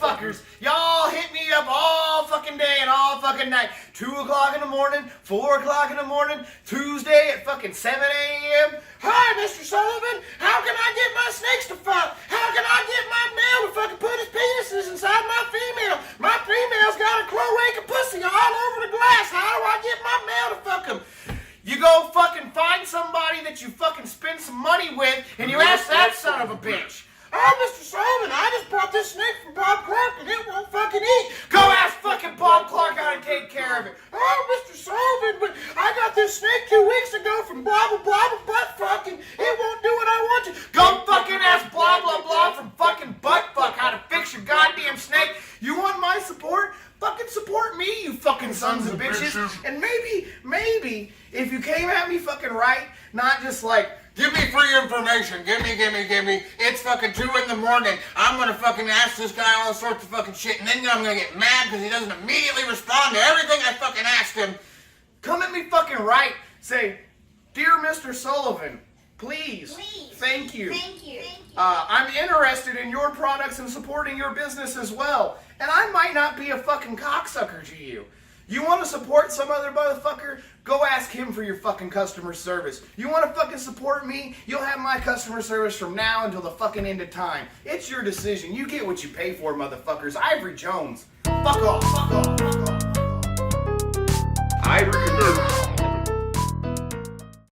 motherfuckers. Y'all hit me up all fucking day and all fucking night. 2 o'clock in the morning, 4 o'clock in the morning, Tuesday at fucking 7 a.m. Hi, Mr. Sullivan. How can I get my snakes to fuck? How can I get my male to fucking put his penises inside my female? My female's got a cloaca pussy all over the glass. How do I get my male to fuck him? You go fucking find somebody that you fucking spend some money with, and you ask that son of a bitch. Oh, Mr. Sullivan, I just bought this snake from Bob Clark and it won't fucking eat. Go ask fucking Bob Clark how to take care of it. Oh, Mr. Sullivan, but I got this snake 2 weeks ago from blah, blah, blah, butt fucking. It won't do what I want to. Go fucking ask blah, blah, blah from fucking butt fuck how to fix your goddamn snake. You want my support? Fucking support me, you fucking sons of bitches. And maybe, if you came at me fucking right, not just like, give me free information, give me. It's fucking 2 in the morning. I'm gonna fucking ask this guy all sorts of fucking shit, and then I'm gonna get mad because he doesn't immediately respond to everything I fucking asked him. Come at me fucking right. Say, dear Mr. Sullivan, please. Thank you. I'm interested in your products and supporting your business as well. And I might not be a fucking cocksucker to you. You want to support some other motherfucker? Go ask him for your fucking customer service. You want to fucking support me? You'll have my customer service from now until the fucking end of time. It's your decision. You get what you pay for, motherfuckers. Ivory Jones. Fuck off. Fuck off. Fuck off. Ivory.